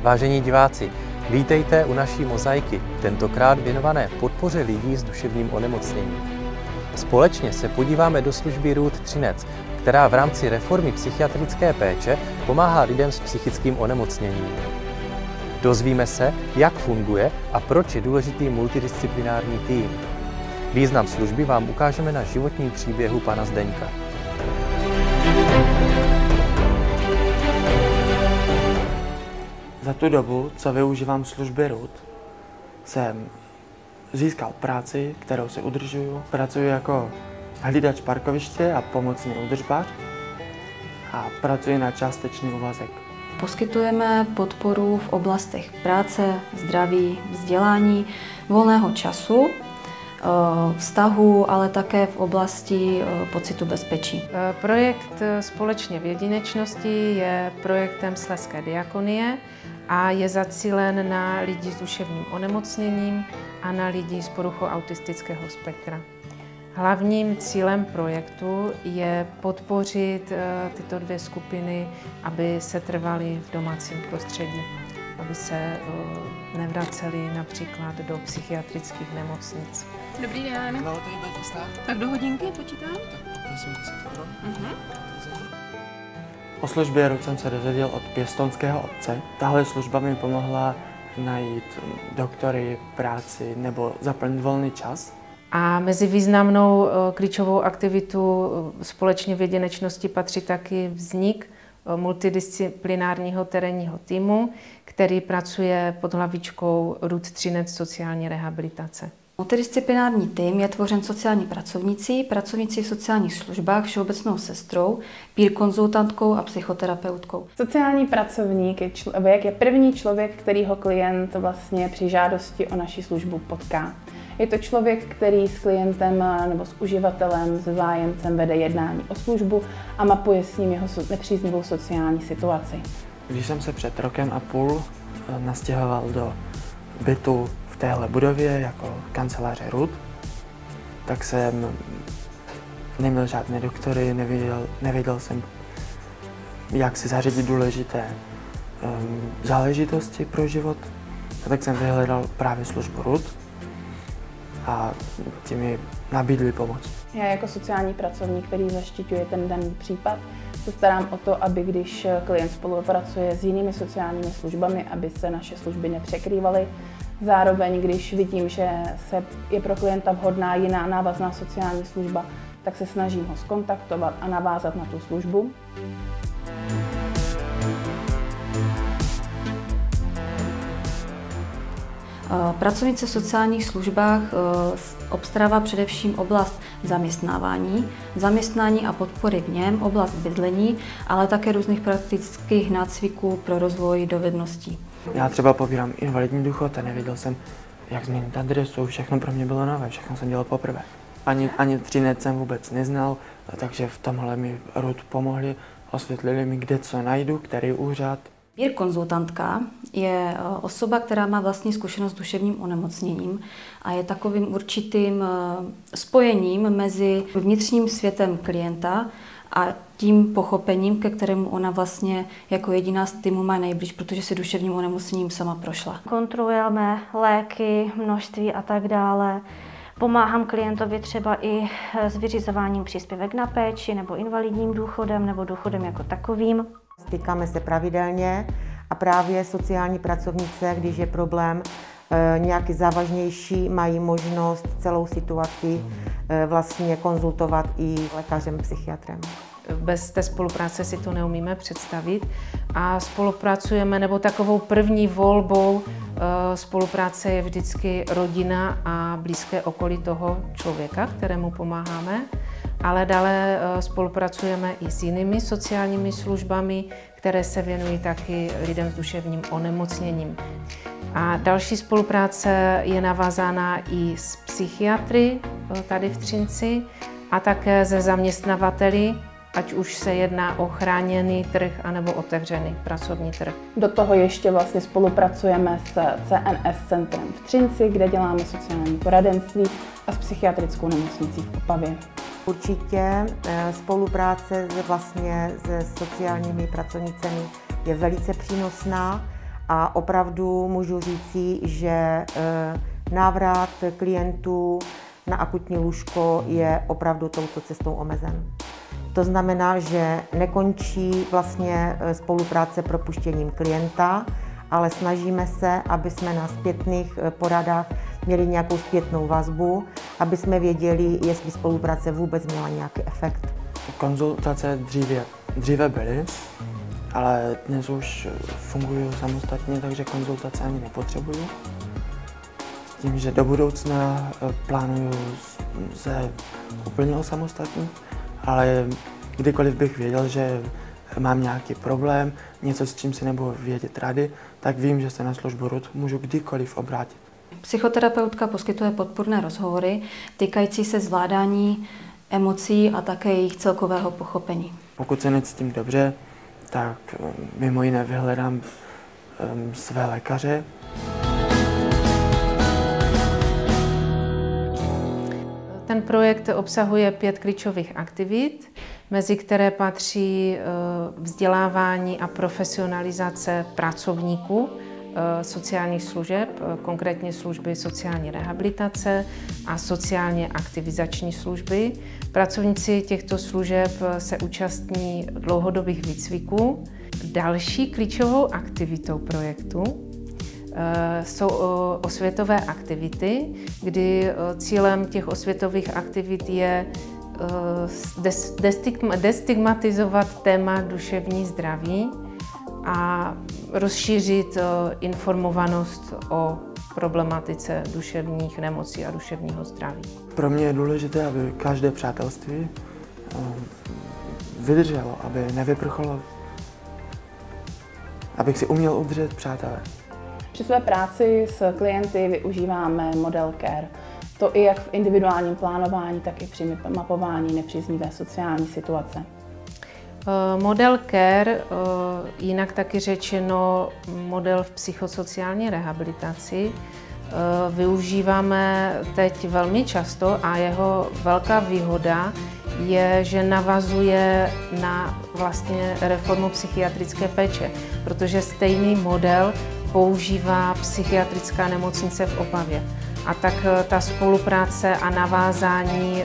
Vážení diváci, vítejte u naší mozaiky, tentokrát věnované podpoře lidí s duševním onemocněním. Společně se podíváme do služby RUD Třinec, která v rámci reformy psychiatrické péče pomáhá lidem s psychickým onemocněním. Dozvíme se, jak funguje a proč je důležitý multidisciplinární tým. Význam služby vám ukážeme na životním příběhu pana Zdeňka. Za tu dobu, co využívám služby RUD, jsem získal práci, kterou si udržuju. Pracuji jako hlídač parkoviště a pomocný údržbář a pracuji na částečný úvazek. Poskytujeme podporu v oblastech práce, zdraví, vzdělání, volného času, vztahu, ale také v oblasti pocitu bezpečí. Projekt Společně v jedinečnosti je projektem Slezské diakonie a je zacílen na lidi s duševním onemocněním a na lidi s poruchou autistického spektra. Hlavním cílem projektu je podpořit tyto dvě skupiny, aby se trvaly v domácím prostředí, aby se nevraceli například do psychiatrických nemocnic. Dobrý den. No, tady budete stát? Tak do hodinky počítám? Tak prosím 10 korun. Uh-huh. O službě RUD jsem se dozvěděl od pěstounského otce. Tahle služba mi pomohla najít doktory, práci nebo zaplnit volný čas. A mezi významnou klíčovou aktivitu Společně v jedinečnosti patří taky vznik multidisciplinárního terénního týmu, který pracuje pod hlavičkou RUD Třinec sociální rehabilitace. Multidisciplinární tým je tvořen sociální pracovníci v sociálních službách, všeobecnou sestrou, peer konzultantkou a psychoterapeutkou. Sociální pracovník je člověk, je první člověk, kterýho klient vlastně při žádosti o naši službu potká. Je to člověk, který s klientem nebo s uživatelem, s zájemcem vede jednání o službu a mapuje s ním jeho nepříznivou sociální situaci. Když jsem se před rokem a půl nastěhoval do bytu v téhle budově jako kanceláře RUD, tak jsem neměl žádné doktory, nevěděl jsem, jak si zařídit důležité záležitosti pro život. A tak jsem vyhledal právě službu RUD a ti mi nabídli pomoc. Já jako sociální pracovník, který zaštiťuje ten daný případ, se starám o to, aby když klient spolupracuje s jinými sociálními službami, aby se naše služby nepřekrývaly. Zároveň, když vidím, že je pro klienta vhodná jiná návazná sociální služba, tak se snažím ho zkontaktovat a navázat na tu službu. Pracovnice v sociálních službách obstarává především oblast zaměstnání a podpory v něm, oblast bydlení, ale také různých praktických nácviků pro rozvoj dovedností. Já třeba pobírám invalidní důchod a nevěděl jsem, jak změnit adresu, všechno pro mě bylo nové, všechno jsem dělal poprvé. Ani Třinec jsem vůbec neznal, takže v tomhle mi RUD pomohli, osvětlili mi, kde co najdu, který úřad. Peer konzultantka je osoba, která má vlastní zkušenost s duševním onemocněním a je takovým určitým spojením mezi vnitřním světem klienta a tím pochopením, ke kterému ona vlastně jako jediná z týmu má nejblíž, protože si duševním onemocněním sama prošla. Kontrolujeme léky, množství a tak dále. Pomáhám klientovi třeba i s vyřizováním příspěvek na péči nebo invalidním důchodem nebo důchodem jako takovým. Stýkáme se pravidelně a právě sociální pracovnice, když je problém nějaký závažnější, mají možnost celou situaci vlastně konzultovat i lékařem, psychiatrem. Bez té spolupráce si to neumíme představit a spolupracujeme, nebo takovou první volbou spolupráce je vždycky rodina a blízké okolí toho člověka, kterému pomáháme, ale dále spolupracujeme i s jinými sociálními službami, které se věnují taky lidem s duševním onemocněním. A další spolupráce je navázána i s psychiatry tady v Třinci a také se zaměstnavateli, ať už se jedná o chráněný trh anebo otevřený pracovní trh. Do toho ještě vlastně spolupracujeme s CNS centrem v Třinci, kde děláme sociální poradenství a s psychiatrickou nemocnicí v Opavě. Určitě spolupráce se sociálními pracovnicemi je velice přínosná a opravdu můžu říci, že návrat klientů na akutní lůžko je opravdu touto cestou omezen. To znamená, že nekončí vlastně spolupráce propuštěním klienta, ale snažíme se, aby jsme na zpětných poradách měli nějakou zpětnou vazbu, aby jsme věděli, jestli spolupráce vůbec měla nějaký efekt. Konzultace dříve byly, ale dnes už fungují samostatně, takže konzultace ani nepotřebuju. S tím, že do budoucna plánuju se úplně osamostatnit, ale kdykoliv bych věděl, že mám nějaký problém, něco, s čím si nebudu vědět rady, tak vím, že se na službu RUD můžu kdykoliv obrátit. Psychoterapeutka poskytuje podpůrné rozhovory týkající se zvládání emocí a také jejich celkového pochopení. Pokud se necítím dobře, tak mimo jiné vyhledám své lékaře. Ten projekt obsahuje 5 klíčových aktivit, mezi které patří vzdělávání a profesionalizace pracovníků sociálních služeb, konkrétně služby sociální rehabilitace a sociálně aktivizační služby. Pracovníci těchto služeb se účastní dlouhodobých výcviků. Další klíčovou aktivitou projektu jsou osvětové aktivity, kdy cílem těch osvětových aktivit je destigmatizovat téma duševní zdraví a rozšířit informovanost o problematice duševních nemocí a duševního zdraví. Pro mě je důležité, aby každé přátelství vydrželo, aby nevyprchalo, abych si uměl udržet přátelé. Při své práci s klienty využíváme model CARE. To i jak v individuálním plánování, tak i při mapování nepříznivé sociální situace. Model CARE, jinak taky řečeno model v psychosociální rehabilitaci, využíváme teď velmi často a jeho velká výhoda je, že navazuje na vlastně reformu psychiatrické péče, protože stejný model používá psychiatrická nemocnice v Opavě. A tak ta spolupráce a navázání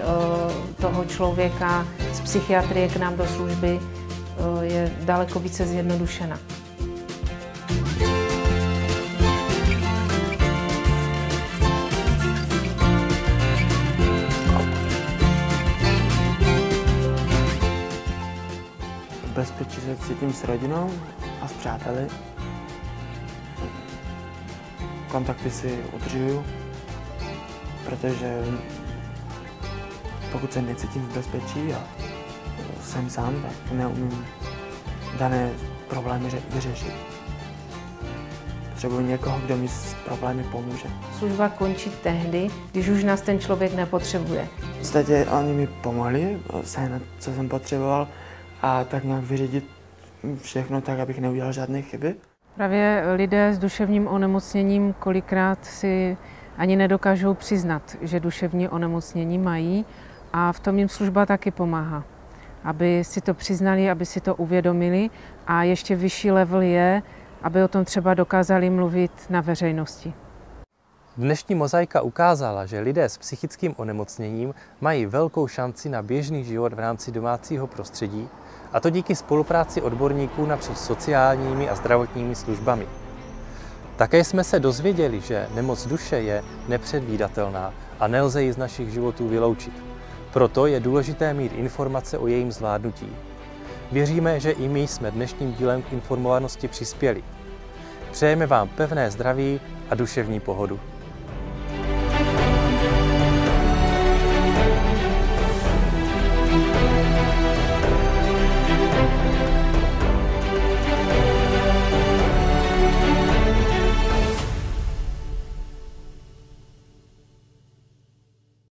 toho člověka z psychiatrie k nám do služby je daleko více zjednodušena. V bezpečí se cítím s rodinou a s přáteli. Kontakty si udržuju, protože pokud se necítím v bezpečí a jsem sám, tak neumím dané problémy vyřešit. Potřebuji někoho, kdo mi s problémy pomůže. Služba končí tehdy, když už nás ten člověk nepotřebuje. V podstatě oni mi pomohli, sehnat, co jsem potřeboval, a tak nějak vyřídit všechno tak, abych neudělal žádné chyby. Právě lidé s duševním onemocněním kolikrát si ani nedokážou přiznat, že duševní onemocnění mají, a v tom jim služba taky pomáhá. Aby si to přiznali, aby si to uvědomili, a ještě vyšší level je, aby o tom třeba dokázali mluvit na veřejnosti. Dnešní mozaika ukázala, že lidé s psychickým onemocněním mají velkou šanci na běžný život v rámci domácího prostředí, a to díky spolupráci odborníků napříč sociálními a zdravotními službami. Také jsme se dozvěděli, že nemoc duše je nepředvídatelná a nelze ji z našich životů vyloučit. Proto je důležité mít informace o jejím zvládnutí. Věříme, že i my jsme dnešním dílem k informovanosti přispěli. Přejeme vám pevné zdraví a duševní pohodu.